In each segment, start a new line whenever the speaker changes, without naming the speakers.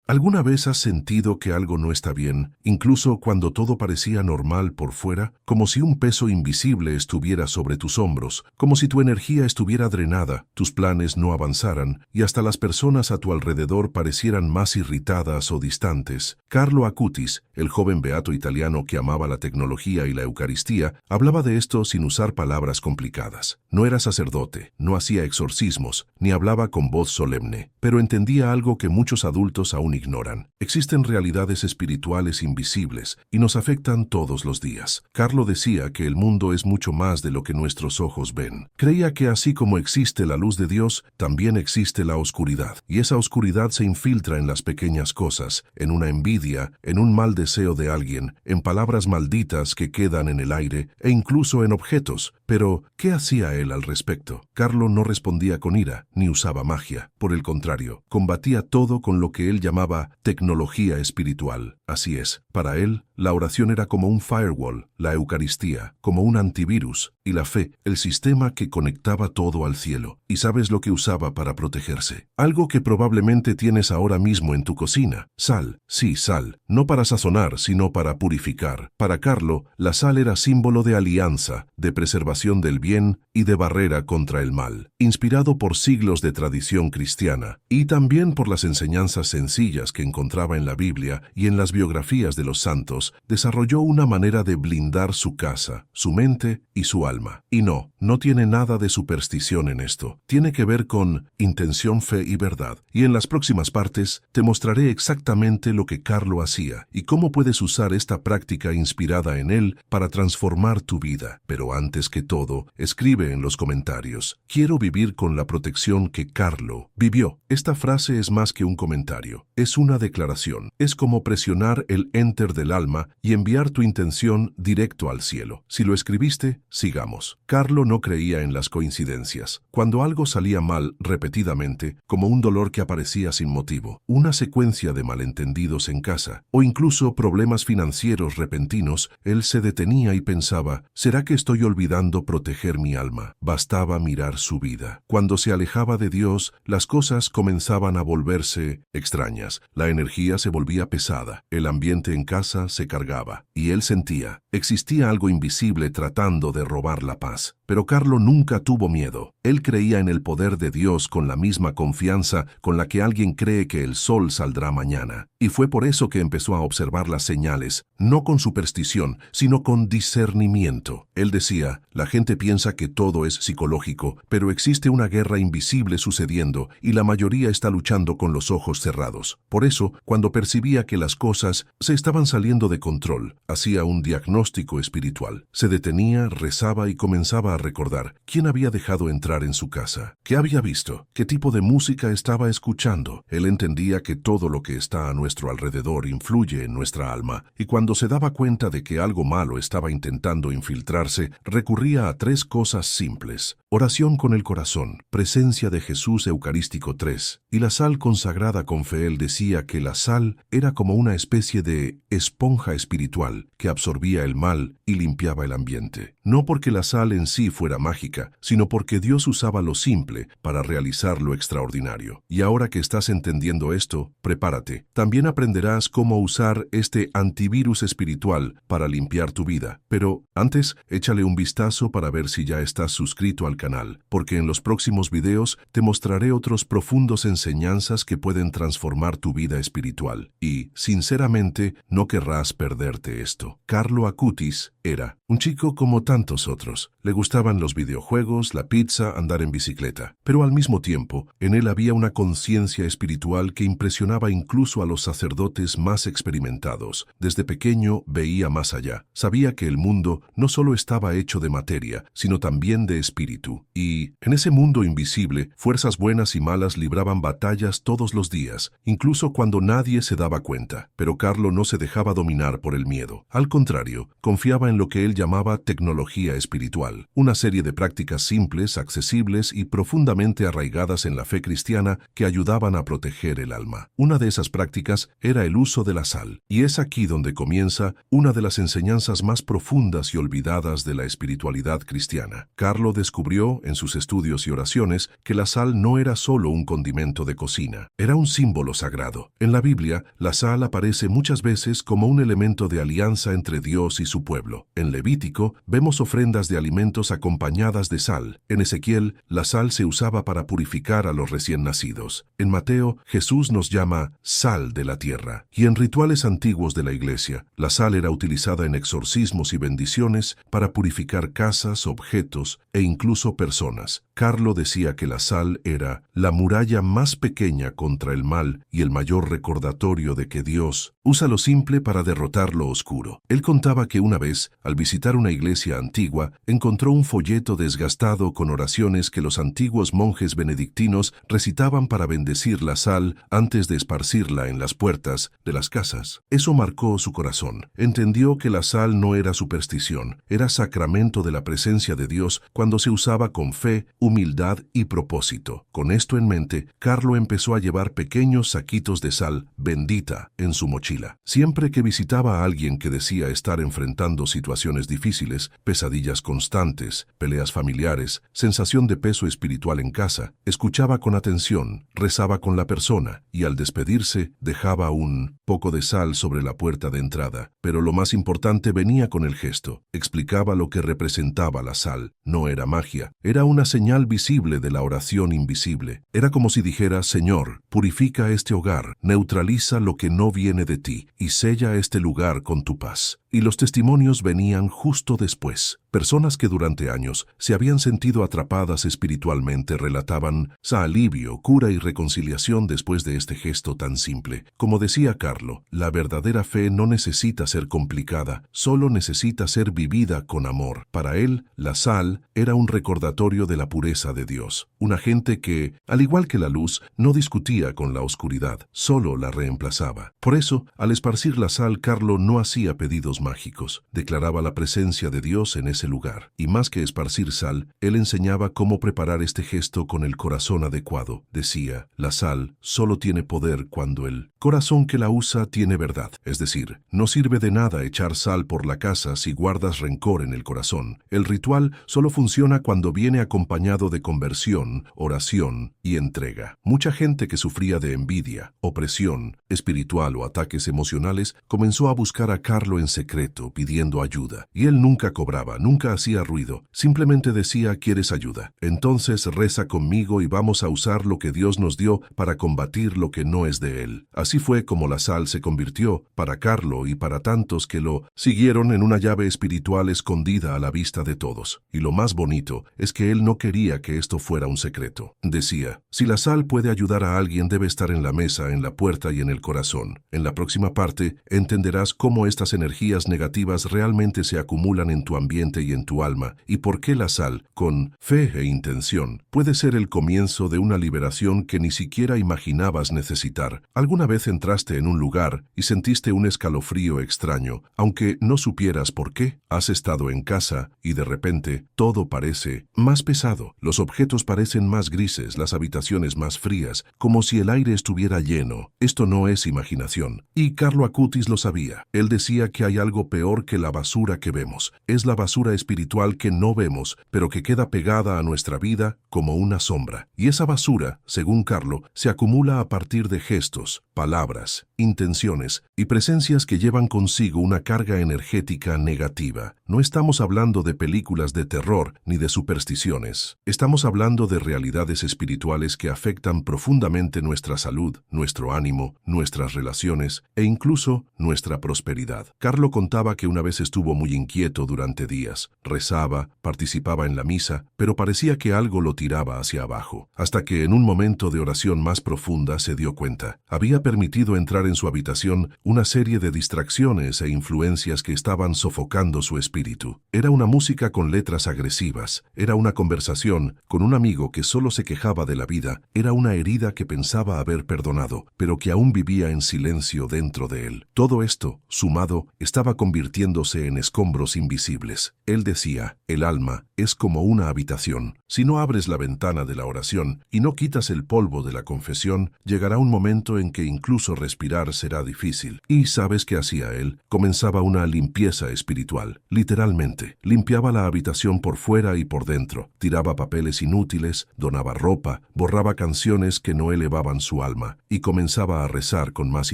¿Alguna vez has sentido que algo no está bien, incluso cuando todo parecía normal por fuera, como si un peso invisible estuviera sobre tus hombros, como si tu energía estuviera drenada, tus planes no avanzaran y hasta las personas a tu alrededor parecieran más irritadas o distantes? Carlo Acutis, el joven beato italiano que amaba la tecnología y la Eucaristía, hablaba de esto sin usar palabras complicadas. No era sacerdote, no hacía exorcismos, ni hablaba con voz solemne, pero entendía algo que muchos adultos aún ignoran. Existen realidades espirituales invisibles y nos afectan todos los días. Carlo decía que el mundo es mucho más de lo que nuestros ojos ven. Creía que así como existe la luz de Dios, también existe la oscuridad, y esa oscuridad se infiltra en las pequeñas cosas, en una envidia, en un mal deseo de alguien, en palabras malditas que quedan en el aire e incluso en objetos. Pero, ¿qué hacía él al respecto? Carlo no respondía con ira, ni usaba magia. Por el contrario, combatía todo con lo que él llamaba tecnología espiritual. Así es, para él, la oración era como un firewall, la Eucaristía, como un antivirus, y la fe, el sistema que conectaba todo al cielo. ¿Y sabes lo que usaba para protegerse? Algo que probablemente tienes ahora mismo en tu cocina. Sal. Sí, sal. No para sazonar, sino para purificar. Para Carlo, la sal era símbolo de alianza, de preservación del bien y de barrera contra el mal. Inspirado por siglos de tradición cristiana, y también por las enseñanzas sencillas que encontraba en la Biblia y en las biografías de los santos, desarrolló una manera de blindar su casa, su mente y su alma. Y no tiene nada de superstición en esto. Tiene que ver con intención, fe y verdad. Y en las próximas partes te mostraré exactamente lo que Carlo hacía y cómo puedes usar esta práctica inspirada en él para transformar tu vida. Pero antes que todo, escribe en los comentarios: quiero vivir con la protección que Carlo vivió. Esta frase es más que un comentario. Es una declaración. Es como presionar el enter del alma y enviar tu intención directo al cielo. Si lo escribiste, sigamos. Carlo no creía en las coincidencias. Cuando algo salía mal repetidamente, como un dolor que aparecía sin motivo, una secuencia de malentendidos en casa, o incluso problemas financieros repentinos, él se detenía y pensaba: ¿será que estoy olvidando proteger mi alma? Bastaba mirar su vida. Cuando se alejaba de Dios, las cosas comenzaban a volverse extrañas. La energía se volvía pesada, el ambiente en casa se cargaba, y él sentía: existía algo invisible tratando de robar la paz. Pero Carlo nunca tuvo miedo. Él creía en el poder de Dios con la misma confianza con la que alguien cree que el sol saldrá mañana. Y fue por eso que empezó a observar las señales, no con superstición, sino con discernimiento. Él decía: la gente piensa que todo es psicológico, pero existe una guerra invisible sucediendo y la mayoría está luchando con los ojos cerrados. Por eso, cuando percibía que las cosas se estaban saliendo de control, hacía un diagnóstico espiritual. Se detenía, rezaba y comenzaba a recordar quién había dejado entrar en su casa, qué había visto, qué tipo de música estaba escuchando. Él entendía que todo lo que está a nuestro alrededor influye en nuestra alma, y cuando se daba cuenta de que algo malo estaba intentando infiltrarse, recurría a 3 cosas simples: oración con el corazón, presencia de Jesús Eucarístico 3, y la sal consagrada con fe. Él decía que la sal era como una especie de esponja espiritual que absorbía el mal y limpiaba el ambiente. No porque la sal en sí fuera mágica, sino porque Dios usaba lo simple para realizar lo extraordinario. Y ahora que estás entendiendo esto, prepárate. También aprenderás cómo usar este antivirus espiritual para limpiar tu vida. Pero antes, échale un vistazo para ver si ya estás suscrito al canal, porque en los próximos videos te mostraré otros profundos enseñanzas que pueden transformar tu vida espiritual. Y, sinceramente, no querrás perderte esto. Carlo Acutis era un chico como tantos otros. Le gustaban los videojuegos, la pizza, andar en bicicleta. Pero al mismo tiempo, en él había una conciencia espiritual que impresionaba incluso a los sacerdotes más experimentados. Desde pequeño veía más allá. Sabía que el mundo no solo estaba hecho de materia, sino también de espíritu. Y, en ese mundo invisible, fuerzas buenas y malas libraban batallas todos los días, incluso cuando nadie se daba cuenta. Pero Carlo no se dejaba dominar por el miedo. Al contrario, confiaba en lo que él llamaba tecnología psicología espiritual, una serie de prácticas simples, accesibles y profundamente arraigadas en la fe cristiana que ayudaban a proteger el alma. Una de esas prácticas era el uso de la sal, y es aquí donde comienza una de las enseñanzas más profundas y olvidadas de la espiritualidad cristiana. Carlo descubrió, en sus estudios y oraciones, que la sal no era solo un condimento de cocina, era un símbolo sagrado. En la Biblia, la sal aparece muchas veces como un elemento de alianza entre Dios y su pueblo. En Levítico, vemos ofrendas de alimentos acompañadas de sal. En Ezequiel, la sal se usaba para purificar a los recién nacidos. En Mateo, Jesús nos llama sal de la tierra. Y en rituales antiguos de la Iglesia, la sal era utilizada en exorcismos y bendiciones para purificar casas, objetos e incluso personas. Carlo decía que la sal era la muralla más pequeña contra el mal y el mayor recordatorio de que Dios usa lo simple para derrotar lo oscuro. Él contaba que una vez, al visitar una iglesia antigua, encontró un folleto desgastado con oraciones que los antiguos monjes benedictinos recitaban para bendecir la sal antes de esparcirla en las puertas de las casas. Eso marcó su corazón. Entendió que la sal no era superstición, era sacramento de la presencia de Dios cuando se usaba con fe, humildad y propósito. Con esto en mente, Carlo empezó a llevar pequeños saquitos de sal bendita en su mochila. Siempre que visitaba a alguien que decía estar enfrentando situaciones difíciles, pesadillas constantes, peleas familiares, sensación de peso espiritual en casa, escuchaba con atención, rezaba con la persona y al despedirse dejaba un poco de sal sobre la puerta de entrada. Pero lo más importante venía con el gesto. Explicaba lo que representaba la sal. No era magia, era una señal visible de la oración invisible. Era como si dijera: Señor, purifica este hogar, neutraliza lo que no viene de ti y sella este lugar con tu paz. Y los testimonios venían justo después. Personas que durante años se habían sentido atrapadas espiritualmente relataban alivio, cura y reconciliación después de este gesto tan simple. Como decía Carlo, la verdadera fe no necesita ser complicada, solo necesita ser vivida con amor. Para él, la sal era un recordatorio de la pureza de Dios. Una gente que, al igual que la luz, no discutía con la oscuridad, solo la reemplazaba. Por eso, al esparcir la sal, Carlo no hacía pedidos mágicos, declaraba la presencia de Dios en ese lugar. Y más que esparcir sal, él enseñaba cómo preparar este gesto con el corazón adecuado. Decía: la sal solo tiene poder cuando el corazón que la usa tiene verdad. Es decir, no sirve de nada echar sal por la casa si guardas rencor en el corazón. El ritual solo funciona cuando viene acompañado de conversión, oración y entrega. Mucha gente que sufría de envidia, opresión espiritual o ataques emocionales comenzó a buscar a Carlo en secreto pidiendo ayuda. Y él nunca cobraba, nunca hacía ruido, simplemente decía: ¿quieres ayuda? Entonces reza conmigo y vamos a usar lo que Dios nos dio para combatir lo que no es de Él. Así fue como la sal se convirtió, para Carlo y para tantos que lo siguieron, en una llave espiritual escondida a la vista de todos. Y lo más bonito es que él no quería que esto fuera un secreto. Decía: si la sal puede ayudar a alguien, debe estar en la mesa, en la puerta y en el corazón. En la próxima parte entenderás cómo estas energías negativas realmente se acumulan en tu ambiente y en tu alma, y por qué la sal, con fe e intención, puede ser el comienzo de una liberación que ni siquiera imaginabas necesitar. ¿Alguna vez entraste en un lugar y sentiste un escalofrío extraño, aunque no supieras por qué? Has estado en casa y de repente todo parece más pesado. Los objetos parecen más grises, las habitaciones más frías, como si el aire estuviera lleno. Esto no es imaginación. Y Carlo Acutis lo sabía. Él decía que hay algo peor que la basura que vemos. Es la basura espiritual que no vemos, pero que queda pegada a nuestra vida como una sombra. Y esa basura, según Carlo, se acumula a partir de gestos, palabras, intenciones y presencias que llevan consigo una carga energética negativa. No estamos hablando de películas de terror ni de supersticiones. Estamos hablando de realidades espirituales que afectan profundamente nuestra salud, nuestro ánimo, nuestras relaciones e incluso nuestra prosperidad. Carlo contaba que una vez estuvo muy inquieto durante días. Rezaba, participaba en la misa, pero parecía que algo lo tiraba hacia abajo. Hasta que en un momento de oración más profunda se dio cuenta. Había permitido entrar en su habitación una serie de distracciones e influencias que estaban sofocando su espíritu. Era una música con letras agresivas, era una conversación con un amigo que solo se quejaba de la vida, era una herida que pensaba haber perdonado, pero que aún vivía en silencio dentro de él. Todo esto, sumado, estaba convirtiéndose en escombros invisibles. Él decía, el alma es como una habitación. Si no abres la ventana de la oración y no quitas el polvo de la confesión, llegará un momento en que incluso respirar será difícil. ¿Y sabes qué hacía él? Comenzaba una limpieza espiritual. Literalmente, limpiaba la habitación por fuera y por dentro. Tiraba papeles inútiles, donaba ropa, borraba canciones que no elevaban su alma y comenzaba a rezar con más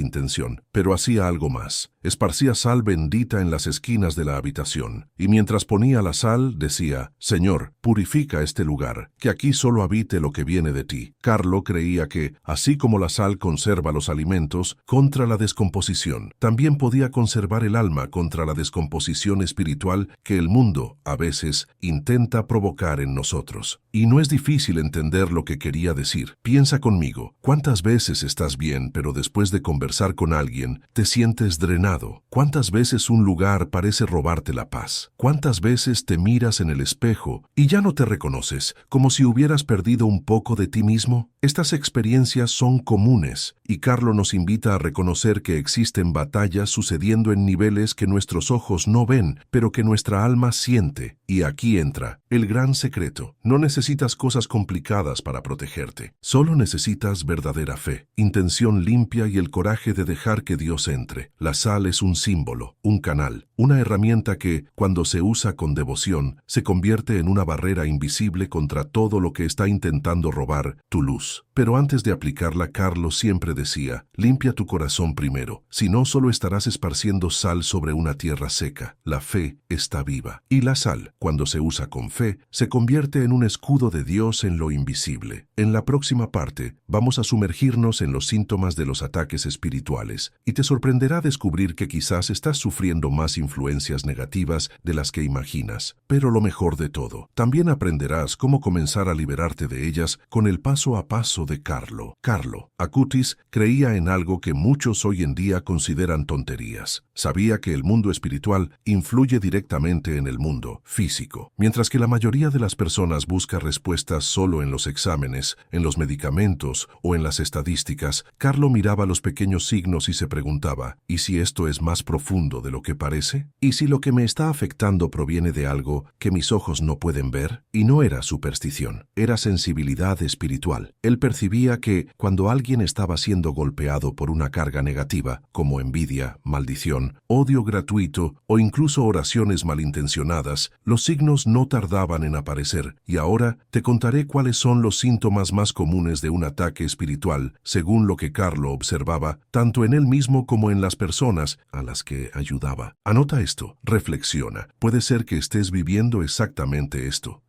intención. Pero hacía algo más. Esparcía sal bendita en las esquinas de la habitación, y mientras ponía la sal, decía, Señor, purifica este lugar, que aquí solo habite lo que viene de ti. Carlo creía que, así como la sal conserva los alimentos contra la descomposición, también podía conservar el alma contra la descomposición espiritual que el mundo, a veces, intenta provocar en nosotros. Y no es difícil entender lo que quería decir. Piensa conmigo, ¿cuántas veces estás bien, pero después de conversar con alguien, te sientes drenado? ¿Cuántas veces un lugar parece robarte la paz? ¿Cuántas veces te miras en el espejo y ya no te reconoces, como si hubieras perdido un poco de ti mismo? Estas experiencias son comunes, y Carlo nos invita a reconocer que existen batallas sucediendo en niveles que nuestros ojos no ven, pero que nuestra alma siente. Y aquí entra el gran secreto. No necesitas cosas complicadas para protegerte. Solo necesitas verdadera fe, intención limpia y el coraje de dejar que Dios entre. La sal es un símbolo, un canal, una herramienta que, cuando se usa con devoción, se convierte en una barrera invisible contra todo lo que está intentando robar tu luz. Pero antes de aplicarla, Carlos siempre decía, limpia tu corazón primero, si no solo estarás esparciendo sal sobre una tierra seca. La fe está viva. Y la sal, cuando se usa con fe, se convierte en un escudo de Dios en lo invisible. En la próxima parte, vamos a sumergirnos en los síntomas de los ataques espirituales, y te sorprenderá descubrir que quizás estás sufriendo más influencias negativas de las que imaginas. Pero lo mejor de todo, también aprenderás cómo comenzar a liberarte de ellas con el paso a paso de Carlo. Carlo Acutis creía en algo que muchos hoy en día consideran tonterías. Sabía que el mundo espiritual influye directamente en el mundo físico, mientras que la mayoría de las personas busca respuestas solo en los exámenes, en los medicamentos o en las estadísticas. Carlo miraba los pequeños signos y se preguntaba, ¿y si esto es más profundo de lo que parece? ¿Y si lo que me está afectando proviene de algo que mis ojos no pueden ver? Y no era superstición, era sensibilidad espiritual. Él percibía que, cuando alguien estaba siendo golpeado por una carga negativa, como envidia, maldición, odio gratuito o incluso oraciones malintencionadas, los signos no tardaban en aparecer. Y ahora te contaré cuáles son los síntomas más comunes de un ataque espiritual, según lo que Carlo observaba, tanto en él mismo como en las personas a las que ayudaba. Anota esto, reflexiona. Puede ser que estés viviendo exactamente esto.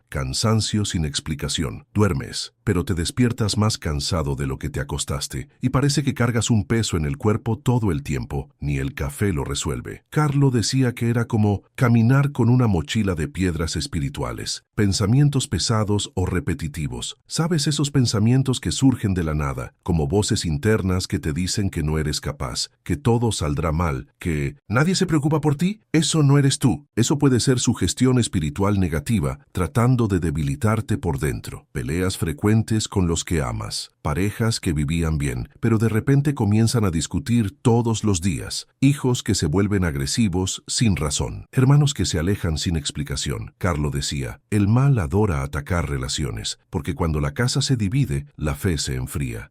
Cansancio sin explicación. Duermes, pero te despiertas más cansado de lo que te acostaste, y parece que cargas un peso en el cuerpo todo el tiempo. Ni el café lo resuelve. Carlo decía que era como caminar con una mochila de piedras espirituales, pensamientos pesados o repetitivos. ¿Sabes esos pensamientos que surgen de la nada, como voces internas que te dicen que no eres capaz, que todo saldrá mal, que nadie se preocupa por ti? Eso no eres tú. Eso puede ser sugestión espiritual negativa, tratando de debilitarte por dentro. Peleas frecuentes con los que amas. Parejas que vivían bien, pero de repente comienzan a discutir todos los días. Hijos que se vuelven agresivos sin razón. Hermanos que se alejan sin explicación. Carlo decía, el mal adora atacar relaciones, porque cuando la casa se divide, la fe se enfría.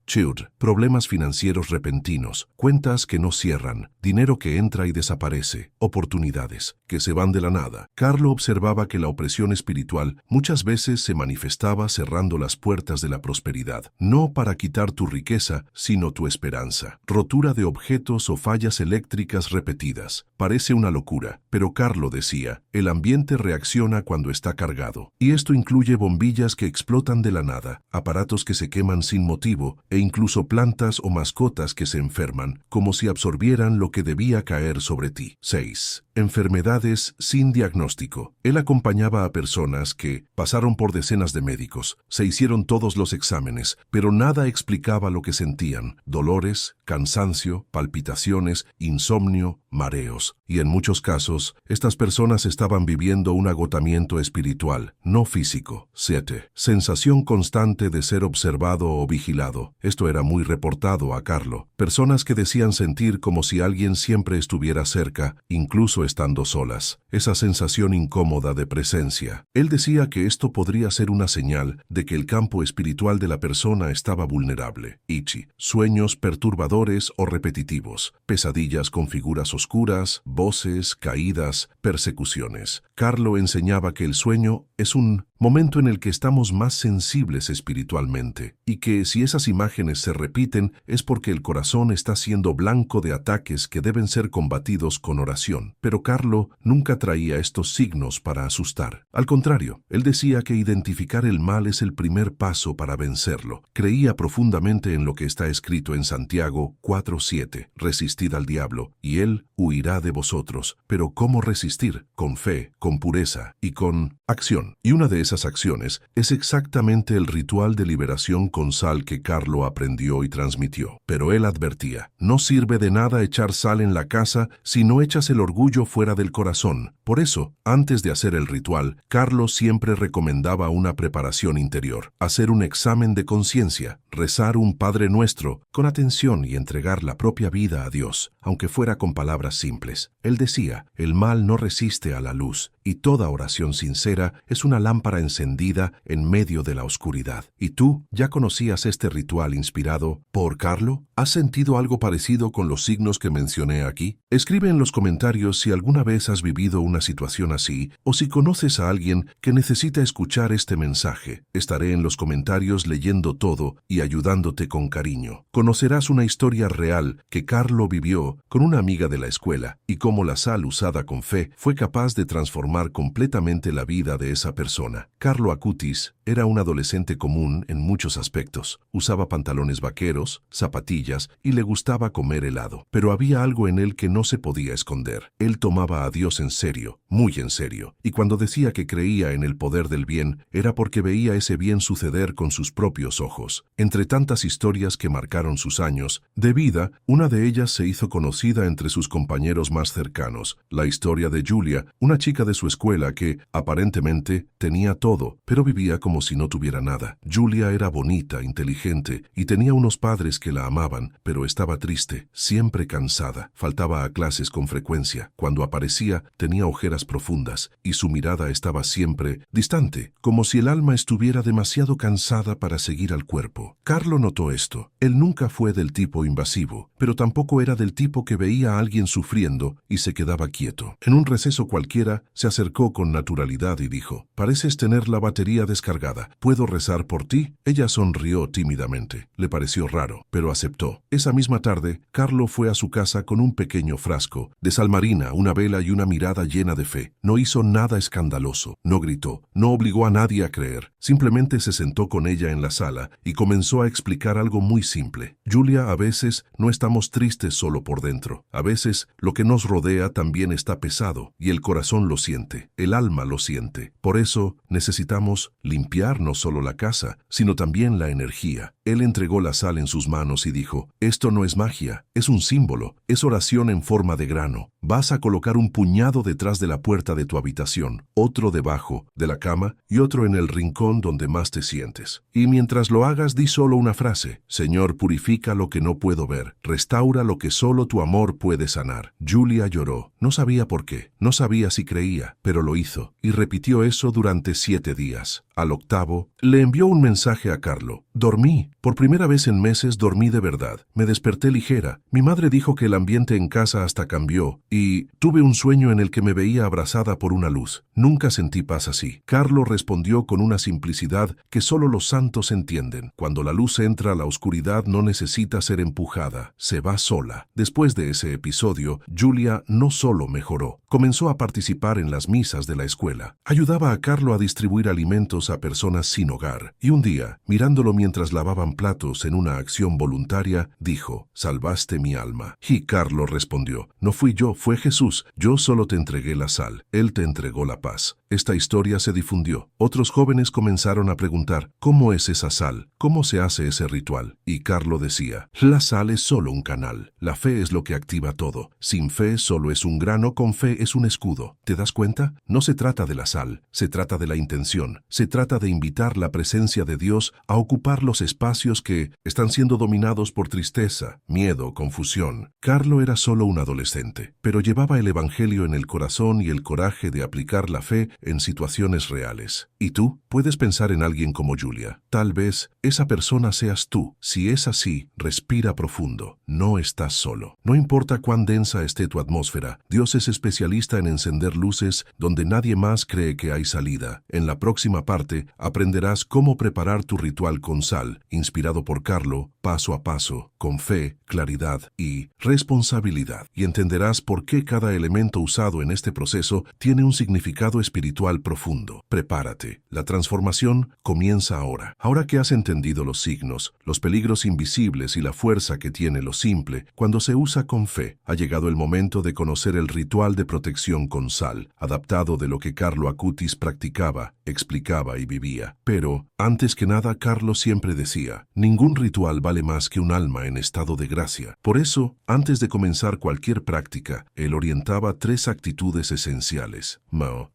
Problemas financieros repentinos, cuentas que no cierran, dinero que entra y desaparece, oportunidades que se van de la nada. Carlo observaba que la opresión espiritual muchas veces se manifestaba cerrando las puertas de la prosperidad, no para quitar tu riqueza, sino tu esperanza. Rotura de objetos o fallas eléctricas repetidas. Parece una locura, pero Carlo decía, el ambiente reacciona cuando está cargado. Y esto incluye bombillas que explotan de la nada, aparatos que se queman sin motivo, e incluso plantas o mascotas que se enferman, como si absorbieran lo que debía caer sobre ti. 6. Enfermedades sin diagnóstico. Él acompañaba a personas que pasaron por decenas de médicos, se hicieron todos los exámenes, pero nada explicaba lo que sentían. Dolores, cansancio, palpitaciones, insomnio, mareos, y en muchos casos, estas personas estaban viviendo un agotamiento espiritual, no físico. 7. Sensación constante de ser observado o vigilado. Esto era muy reportado a Carlo. Personas que decían sentir como si alguien siempre estuviera cerca, incluso estando solas. Esa sensación incómoda de presencia. Él decía que esto podría ser una señal de que el campo espiritual de la persona estaba vulnerable. Ichi. Sueños perturbadores o repetitivos. Pesadillas con figuras oscuras, voces, caídas, persecuciones. Carlo enseñaba que el sueño es un momento en el que estamos más sensibles espiritualmente, y que si esas imágenes se repiten es porque el corazón está siendo blanco de ataques que deben ser combatidos con oración. Pero Carlo nunca traía estos signos para asustar. Al contrario, él decía que identificar el mal es el primer paso para vencerlo. Creía profundamente en lo que está escrito en Santiago 4:7. Resistid al diablo, y él huirá de vosotros. Pero ¿cómo resistir? Con fe, con pureza y con acción. Y una de esas acciones es exactamente el ritual de liberación con sal que Carlo aprendió y transmitió. Pero él advertía, no sirve de nada echar sal en la casa si no echas el orgullo fuera del corazón. Por eso, antes de hacer el ritual, Carlo siempre recomendaba una preparación interior, hacer un examen de conciencia, rezar un Padre Nuestro con atención y entregar la propia vida a Dios, aunque fuera con palabras simples. Él decía, el mal no resiste a la luz, y toda oración sincera es una lámpara encendida en medio de la oscuridad. ¿Y tú ya conocías este ritual inspirado por Carlo? ¿Has sentido algo parecido con los signos que mencioné aquí? Escribe en los comentarios si alguna vez has vivido una situación así o si conoces a alguien que necesita escuchar este mensaje. Estaré en los comentarios leyendo todo y ayudándote con cariño. Conocerás una historia real que Carlo vivió con una amiga de la escuela y cómo la sal usada con fe fue capaz de transformar completamente la vida de esa persona. Carlo Acutis era un adolescente común en muchos aspectos. Usaba pantalones vaqueros, zapatillas y le gustaba comer helado. Pero había algo en él que no se podía esconder. Él tomaba a Dios en serio, muy en serio. Y cuando decía que creía en el poder del bien, era porque veía ese bien suceder con sus propios ojos. Entre tantas historias que marcaron sus años de vida, una de ellas se hizo conocida entre sus compañeros más cercanos. La historia de Julia, una chica de su escuela que, aparentemente, tenía todo, pero vivía como si no tuviera nada. Julia era bonita, inteligente y tenía unos padres que la amaban, pero estaba triste, siempre cansada. Faltaba a clases con frecuencia. Cuando aparecía, tenía ojeras profundas y su mirada estaba siempre distante, como si el alma estuviera demasiado cansada para seguir al cuerpo. Carlo notó esto. Él nunca fue del tipo invasivo, pero tampoco era del tipo que veía a alguien sufriendo y se quedaba quieto. En un receso cualquiera, se acercó con naturalidad y dijo, «Pareces tener la batería descargada. ¿Puedo rezar por ti?» Ella sonrió tímidamente. Le pareció raro, pero aceptó. Esa misma tarde, Carlo fue a su casa con un pequeño frasco de sal marina, una vela y una mirada llena de fe. No hizo nada escandaloso, no gritó, no obligó a nadie a creer. Simplemente se sentó con ella en la sala y comenzó a explicar algo muy simple. Julia, a veces no estamos tristes solo por dentro. A veces lo que nos rodea también está pesado y el corazón lo siente, el alma lo siente. Por eso necesitamos limpiar no solo la casa, sino también la energía. Él entregó la sal en sus manos y dijo, «Esto no es magia, es un símbolo, es oración en forma de grano. Vas a colocar un puñado detrás de la puerta de tu habitación, otro debajo de la cama y otro en el rincón donde más te sientes. Y mientras lo hagas, di solo una frase, Señor, purifica lo que no puedo ver, restaura lo que solo tu amor puede sanar». Julia lloró. No sabía por qué, no sabía si creía, pero lo hizo, y repitió eso durante 7 días. Al octavo, le envió un mensaje a Carlo. «Dormí. Por primera vez en meses dormí de verdad. Me desperté ligera. Mi madre dijo que el ambiente en casa hasta cambió, y tuve un sueño en el que me veía abrazada por una luz. Nunca sentí paz así». Carlo respondió con una simplicidad que solo los santos entienden. Cuando la luz entra, la oscuridad no necesita ser empujada, se va sola. Después de ese episodio, Julia no solo mejoró, comenzó a participar en las misas de la escuela. Ayudaba a Carlo a distribuir alimentos a personas sin hogar. Y un día, mirándolo mientras lavaban platos en una acción voluntaria, dijo, «Salvaste mi alma». Y Carlo respondió, «No fui yo, fue Jesús. Yo solo te entregué la sal. Él te entregó la paz». Esta historia se difundió. Otros jóvenes comenzaron a preguntar, ¿cómo es esa sal? ¿Cómo se hace ese ritual? Y Carlo decía, la sal es solo un canal. La fe es lo que activa todo. Sin fe solo es un grano, con fe es un escudo. ¿Te das cuenta? No se trata de la sal, se trata de la intención. Se trata de invitar la presencia de Dios a ocupar los espacios que están siendo dominados por tristeza, miedo, confusión. Carlo era solo un adolescente, pero llevaba el Evangelio en el corazón y el coraje de aplicar la fe en situaciones reales. ¿Y tú? Puedes pensar en alguien como Julia. Tal vez esa persona seas tú. Si es así, respira profundo. No estás solo. No importa cuán densa esté tu atmósfera, Dios es especialista en encender luces donde nadie más cree que hay salida. En la próxima parte, aprenderás cómo preparar tu ritual con sal, inspirado por Carlo, paso a paso, con fe, claridad y responsabilidad. Y entenderás por qué cada elemento usado en este proceso tiene un significado espiritual profundo. Prepárate. La transformación comienza ahora. Ahora que has entendido los signos, los peligros invisibles y la fuerza que tiene lo simple, cuando se usa con fe, ha llegado el momento de conocer el ritual de protección con sal, adaptado de lo que Carlo Acutis practicaba, explicaba y vivía. Pero, antes que nada, Carlo siempre decía, ningún ritual vale más que un alma en estado de gracia. Por eso, antes de comenzar cualquier práctica, él orientaba 3 actitudes esenciales.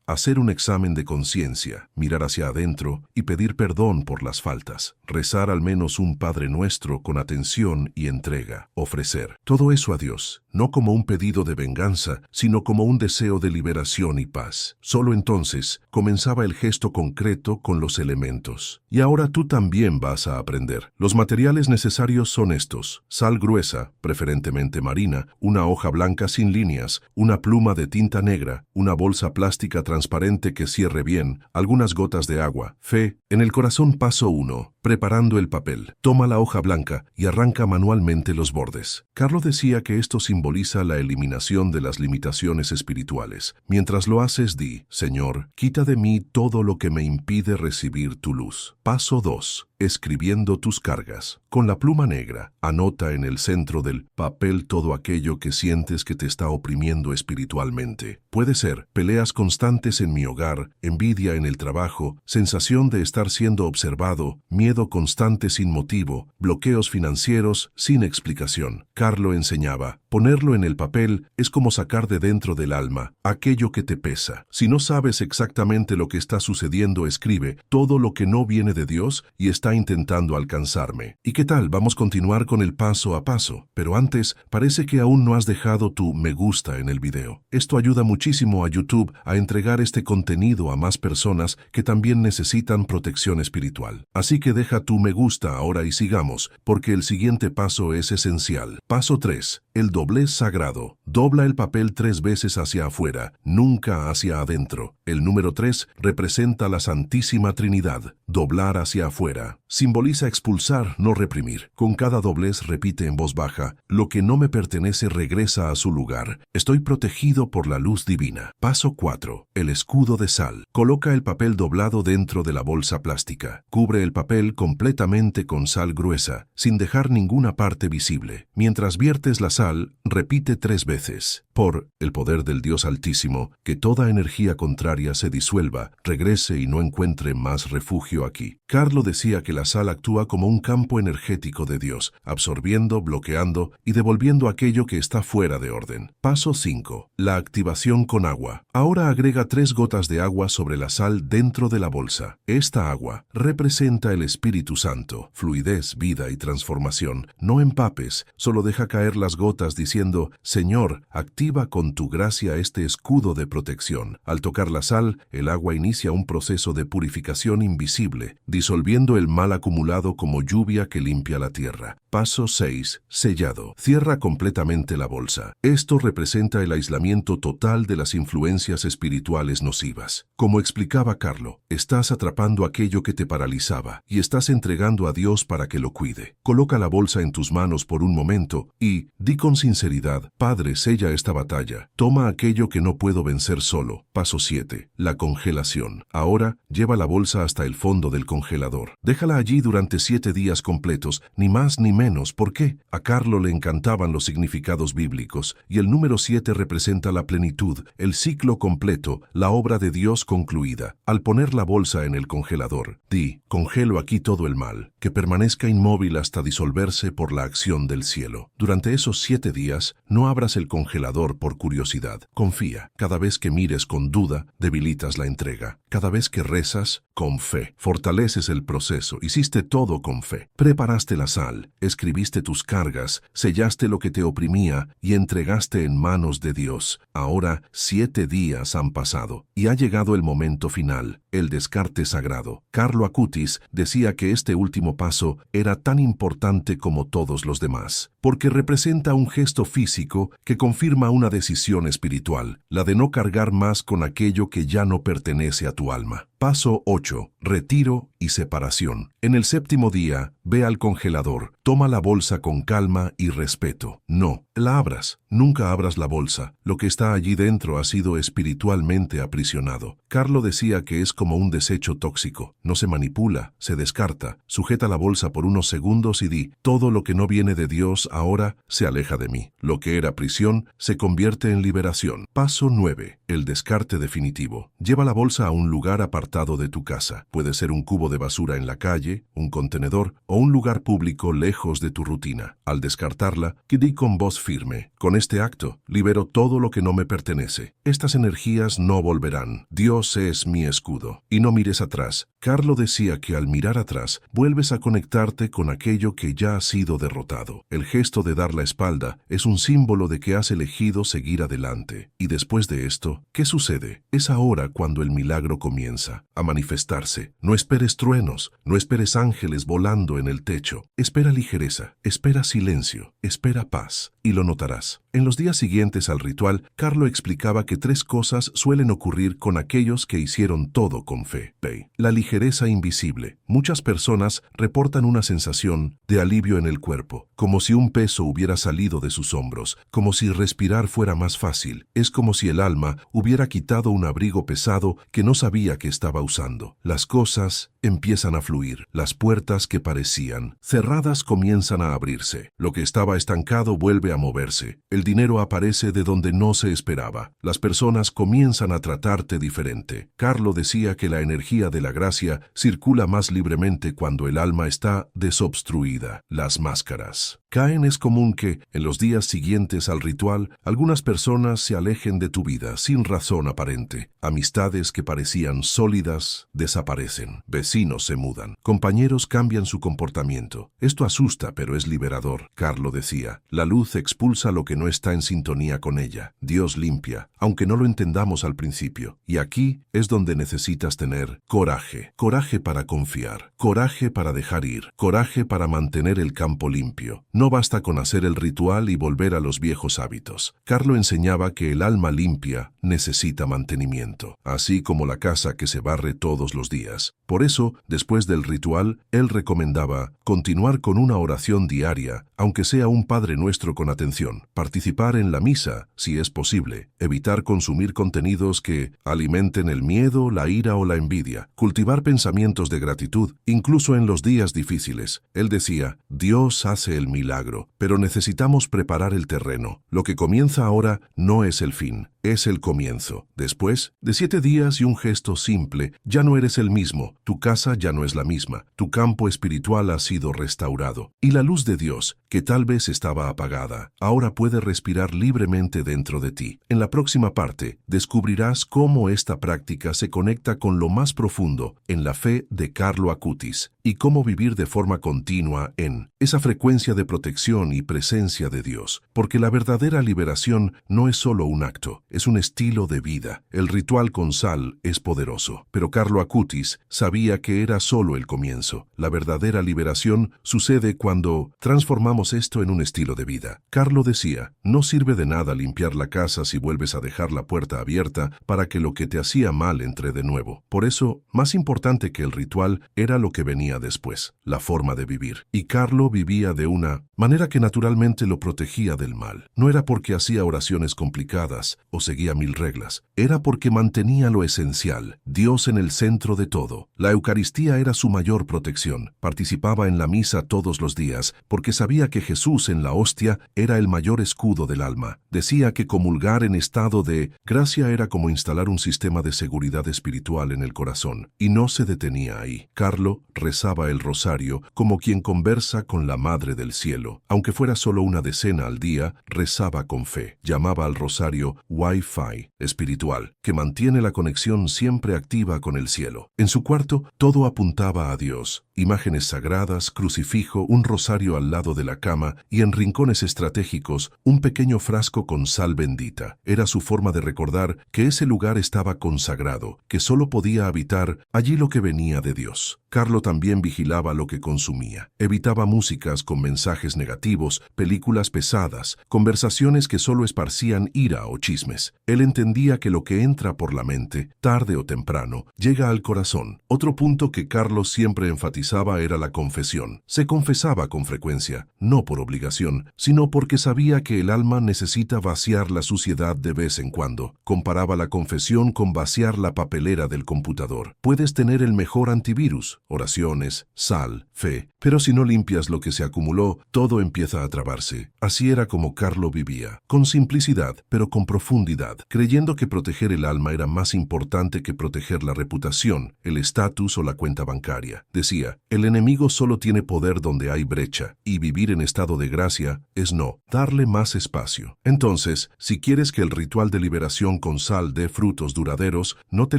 Hacer un examen de conciencia, mirar hacia adentro y pedir perdón por las faltas. Rezar al menos un Padre Nuestro con atención y entrega. Ofrecer todo eso a Dios, no como un pedido de venganza, sino como un deseo de liberación y paz. Solo entonces comenzaba el gesto concreto con los elementos. Y ahora tú también vas a aprender. Los materiales necesarios son estos: sal gruesa, preferentemente marina, una hoja blanca sin líneas, una pluma de tinta negra, una bolsa plástica transparente que cierre bien, algunas gotas de agua. Fe. En el corazón, paso 1. Preparando el papel. Toma la hoja blanca y arranca manualmente los bordes. Carlo decía que esto simboliza la eliminación de las limitaciones espirituales. Mientras lo haces, di, Señor, quita de mí todo lo que me impide recibir tu luz. Paso 2. Escribiendo tus cargas. Con la pluma negra, anota en el centro del papel todo aquello que sientes que te está oprimiendo espiritualmente. Puede ser peleas constantes en mi hogar, envidia en el trabajo, sensación de estar siendo observado, miedo constante sin motivo, bloqueos financieros sin explicación. Carlo enseñaba, ponerlo en el papel es como sacar de dentro del alma aquello que te pesa. Si no sabes exactamente lo que está sucediendo, escribe todo lo que no viene de Dios y está intentando alcanzarme. ¿Y qué tal? Vamos a continuar con el paso a paso. Pero antes, parece que aún no has dejado tu me gusta en el video. Esto ayuda muchísimo a YouTube a entregar este contenido a más personas que también necesitan protección espiritual. Así que deja tu me gusta ahora y sigamos, porque el siguiente paso es esencial. Paso 3. El doblez sagrado. Dobla el papel 3 veces hacia afuera, nunca hacia adentro. El número 3 representa la Santísima Trinidad. Doblar hacia afuera. Simboliza expulsar, no reprimir. Con cada doblez repite en voz baja, lo que no me pertenece regresa a su lugar. Estoy protegido por la luz divina. Paso 4. El escudo de sal. Coloca el papel doblado dentro de la bolsa plástica. Cubre el papel completamente con sal gruesa, sin dejar ninguna parte visible. Mientras viertes la sal, repite 3 veces. Por el poder del Dios Altísimo, que toda energía contraria se disuelva, regrese y no encuentre más refugio aquí. Carlo decía que la sal actúa como un campo energético de Dios, absorbiendo, bloqueando y devolviendo aquello que está fuera de orden. Paso 5. La activación con agua. Ahora agrega 3 gotas de agua sobre la sal dentro de la bolsa. Esta agua representa el Espíritu Santo, fluidez, vida y transformación. No empapes, solo deja caer las gotas diciendo, Señor, activa con tu gracia este escudo de protección. Al tocar la sal, el agua inicia un proceso de purificación invisible, disolviendo el mal acumulado como lluvia que limpia la tierra. Paso 6. Sellado. Cierra completamente la bolsa. Esto representa el aislamiento total de las influencias espirituales nocivas. Como explicaba Carlo, estás atrapando aquello que te paralizaba y estás entregando a Dios para que lo cuide. Coloca la bolsa en tus manos por un momento y di con sinceridad, Padre, sella esta batalla. Toma aquello que no puedo vencer solo. Paso 7. La congelación. Ahora, lleva la bolsa hasta el fondo del congelador. Déjala allí durante 7 días completos, ni más ni menos. ¿Por qué? A Carlo le encantaban los significados bíblicos, y el número 7 representa la plenitud, el ciclo completo, la obra de Dios concluida. Al poner la bolsa en el congelador, di: congelo aquí todo el mal, que permanezca inmóvil hasta disolverse por la acción del cielo. Durante esos 7 días, no abras el congelador por curiosidad. Confía. Cada vez que mires con duda, debilitas la entrega. Cada vez que rezas, con fe. Fortaleces el proceso. Hiciste todo con fe. Preparaste la sal, escribiste tus cargas, sellaste lo que te oprimía y entregaste en manos de Dios. Ahora 7 días han pasado y ha llegado el momento final, el descarte sagrado. Carlo Acutis decía que este último paso era tan importante como todos los demás, porque representa un gesto físico que confirma una decisión espiritual, la de no cargar más con aquello que ya no pertenece a tu alma. Paso 8. Retiro y separación. En el 7º día, ve al congelador, toma la bolsa con calma y respeto. No la abras. Nunca abras la bolsa. Lo que está allí dentro ha sido espiritualmente aprisionado. Carlo decía que es como un desecho tóxico. No se manipula, se descarta. Sujeta la bolsa por unos segundos y di: todo lo que no viene de Dios ahora se aleja de mí. Lo que era prisión se convierte en liberación. Paso 9. El descarte definitivo. Lleva la bolsa a un lugar apartado de tu casa. Puede ser un cubo de basura en la calle, un contenedor o un lugar público lejos de tu rutina. Al descartarla, di con voz firme: con este acto, libero todo lo que no me pertenece. Estas energías no volverán. Dios es mi escudo. Y no mires atrás. Carlo decía que al mirar atrás, vuelves a conectarte con aquello que ya ha sido derrotado. El gesto de dar la espalda es un símbolo de que has elegido seguir adelante. Y después de esto, ¿qué sucede? Es ahora cuando el milagro comienza a manifestarse. No esperes truenos, no esperes ángeles volando en el techo. Espera ligereza, espera silencio, espera paz, y lo notarás. En los días siguientes al ritual, Carlo explicaba que 3 cosas suelen ocurrir con aquellos que hicieron todo con fe. La ligereza invisible. Muchas personas reportan una sensación de alivio en el cuerpo, como si un peso hubiera salido de sus hombros, como si respirar fuera más fácil. Es como si el alma hubiera quitado un abrigo pesado que no sabía que estaba usando. Las cosas empiezan a fluir. Las puertas que parecían cerradas comienzan a abrirse. Lo que estaba estancado vuelve a moverse. El dinero aparece de donde no se esperaba. Las personas comienzan a tratarte diferente. Carlo decía que la energía de la gracia circula más libremente cuando el alma está desobstruida. Las máscaras caen. Es común que, en los días siguientes al ritual, algunas personas se alejen de tu vida sin razón aparente. Amistades que parecían sólidas desaparecen. Vecinos se mudan. Compañeros cambian su comportamiento. Esto asusta, pero es liberador. Carlo decía: la luz expulsa lo que no está en sintonía con ella. Dios limpia, aunque no lo entendamos al principio. Y aquí es donde necesitas tener coraje. Coraje para confiar. Coraje para dejar ir. Coraje para mantener el campo limpio. No basta con hacer el ritual y volver a los viejos hábitos. Carlo enseñaba que el alma limpia necesita mantenimiento, así como la casa que se barre todos los días. Por eso, después del ritual, él recomendaba continuar con una oración diaria, aunque sea un Padre Nuestro con atención. Participar en la misa, si es posible. Evitar consumir contenidos que alimenten el miedo, la ira o la envidia. Cultivar pensamientos de gratitud, incluso en los días difíciles. Él decía: Dios hace el milagro, pero necesitamos preparar el terreno. Lo que comienza ahora no es el fin, es el comienzo. Después de 7 días y un gesto simple, ya no eres el mismo. Tu casa ya no es la misma. Tu campo espiritual ha sido restaurado. Y la luz de Dios, que tal vez estaba apagada, ahora puede respirar libremente dentro de ti. En la próxima parte, descubrirás cómo esta práctica se conecta con lo más profundo en la fe de Carlo Acutis y cómo vivir de forma continua en esa frecuencia de protección y presencia de Dios. Porque la verdadera liberación no es solo un acto, es un estilo de vida. El ritual con sal es poderoso, pero Carlo Acutis sabía que era solo el comienzo. La verdadera liberación sucede cuando transformamos esto en un estilo de vida. Carlo decía, no sirve de nada limpiar la casa si vuelves a dejar la puerta abierta para que lo que te hacía mal entre de nuevo. Por eso, más importante que el ritual era lo que venía después, la forma de vivir. Y Carlo vivía de una manera que naturalmente lo protegía del mal. No era porque hacía oraciones complicadas o seguía 1000 reglas. Era porque mantenía lo esencial, Dios en el centro de todo. La Eucaristía era su mayor protección. Participaba en la misa todos los días porque sabía que Jesús en la hostia era el mayor escudo del alma. Decía que comulgar en estado de gracia era como instalar un sistema de seguridad espiritual en el corazón. Y no se detenía ahí. Carlo rezaba el rosario como quien conversa con la Madre del Cielo. Aunque fuera solo una decena al día, rezaba con fe. Llamaba al rosario Wi-Fi espiritual, que mantiene la conexión siempre activa con el cielo. En su cuarto, todo apuntaba a Dios. Imágenes sagradas, crucifijo, un rosario al lado de la cama y en rincones estratégicos, un pequeño frasco con sal bendita. Era su forma de recordar que ese lugar estaba consagrado, que solo podía habitar allí lo que venía de Dios. Carlo también vigilaba lo que consumía. Evitaba músicas con mensajes negativos, películas pesadas, conversaciones que solo esparcían ira o chismes. Él entendía que lo que entra por la mente, tarde o temprano, llega al corazón. Otro punto que Carlos siempre enfatizaba era la confesión. Se confesaba con frecuencia, no por obligación, sino porque sabía que el alma necesita vaciar la suciedad de vez en cuando. Comparaba la confesión con vaciar la papelera del computador. Puedes tener el mejor antivirus, oraciones, sal, fe, pero si no limpias lo que se acumuló, todo empieza a trabarse. Así era como Carlo vivía, con simplicidad, pero con profundidad, creyendo que proteger el alma era más importante que proteger la reputación, el estatus o la cuenta bancaria. Decía, el enemigo solo tiene poder donde hay brecha, y vivir en estado de gracia es no, darle más espacio. Entonces, si quieres que el ritual de liberación con sal dé frutos duraderos, no te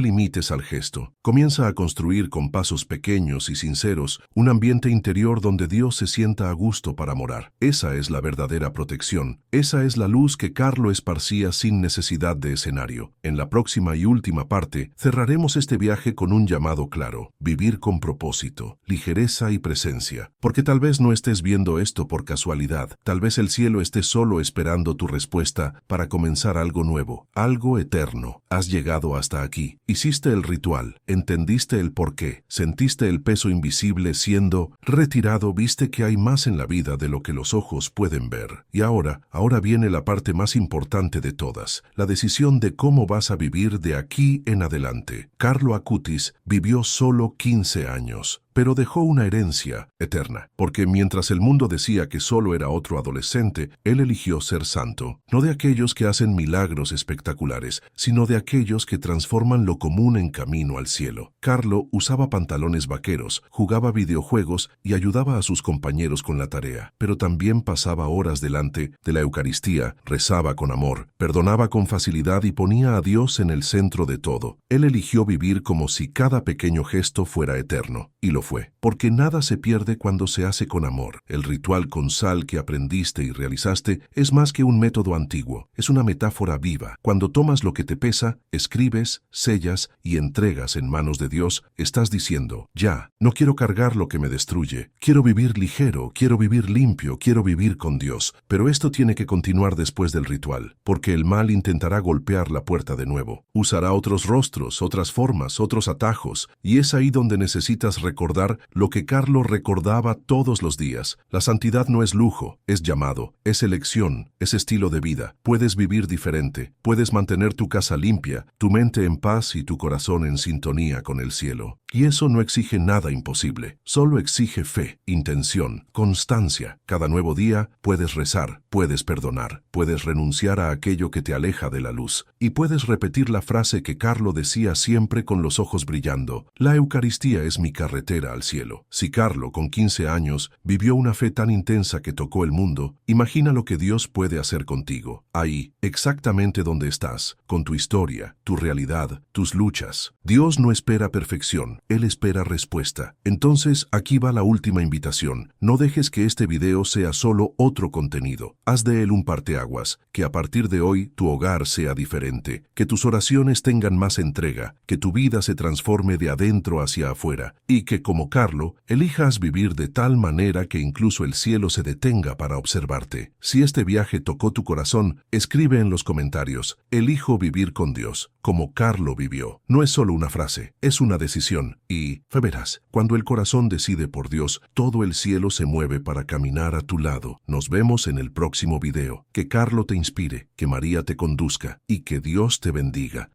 limites al gesto. Comienza a construir con pasos pequeños y sinceros un ambiente interior donde Dios se sienta a gusto para morar. Esa es la verdadera protección. Esa es la luz que Carlo esparcía sin necesidad de escenario. En la próxima y última parte, cerraremos este viaje con un llamado claro: vivir con propósito, ligereza y presencia. Porque tal vez no estés viendo esto por casualidad. Tal vez el cielo esté solo esperando tu respuesta para comenzar algo nuevo, algo eterno. Has llegado hasta aquí. Hiciste el ritual. Entendiste el porqué. Sentiste el peso invisible siendo retirado. Viste que hay más en la vida de lo que los ojos pueden ver. Y ahora viene la parte más importante de todas, la decisión de cómo vas a vivir de aquí en adelante. Carlo Acutis vivió solo 15 años. Pero dejó una herencia eterna, porque mientras el mundo decía que solo era otro adolescente, él eligió ser santo, no de aquellos que hacen milagros espectaculares, sino de aquellos que transforman lo común en camino al cielo. Carlo usaba pantalones vaqueros, jugaba videojuegos y ayudaba a sus compañeros con la tarea, pero también pasaba horas delante de la Eucaristía, rezaba con amor, perdonaba con facilidad y ponía a Dios en el centro de todo. Él eligió vivir como si cada pequeño gesto fuera eterno, y lo fue, porque nada se pierde cuando se hace con amor. El ritual con sal que aprendiste y realizaste es más que un método antiguo, es una metáfora viva. Cuando tomas lo que te pesa, escribes, sellas y entregas en manos de Dios, estás diciendo, ya, no quiero cargar lo que me destruye, quiero vivir ligero, quiero vivir limpio, quiero vivir con Dios. Pero esto tiene que continuar después del ritual, porque el mal intentará golpear la puerta de nuevo. Usará otros rostros, otras formas, otros atajos, y es ahí donde necesitas recordar lo que Carlo recordaba todos los días. La santidad no es lujo, es llamado, es elección, es estilo de vida. Puedes vivir diferente, puedes mantener tu casa limpia, tu mente en paz y tu corazón en sintonía con el cielo. Y eso no exige nada imposible, solo exige fe, intención, constancia. Cada nuevo día puedes rezar, puedes perdonar, puedes renunciar a aquello que te aleja de la luz, y puedes repetir la frase que Carlo decía siempre con los ojos brillando: la Eucaristía es mi carretera espera al cielo. Si Carlo, con 15 años, vivió una fe tan intensa que tocó el mundo, imagina lo que Dios puede hacer contigo. Ahí, exactamente donde estás, con tu historia, tu realidad, tus luchas. Dios no espera perfección, Él espera respuesta. Entonces, aquí va la última invitación. No dejes que este video sea solo otro contenido. Haz de él un parteaguas, que a partir de hoy tu hogar sea diferente, que tus oraciones tengan más entrega, que tu vida se transforme de adentro hacia afuera, y que, como Carlo, elijas vivir de tal manera que incluso el cielo se detenga para observarte. Si este viaje tocó tu corazón, escribe en los comentarios: elijo vivir con Dios, como Carlo vivió. No es solo una frase, es una decisión. Y, verás, cuando el corazón decide por Dios, todo el cielo se mueve para caminar a tu lado. Nos vemos en el próximo video. Que Carlo te inspire, que María te conduzca y que Dios te bendiga.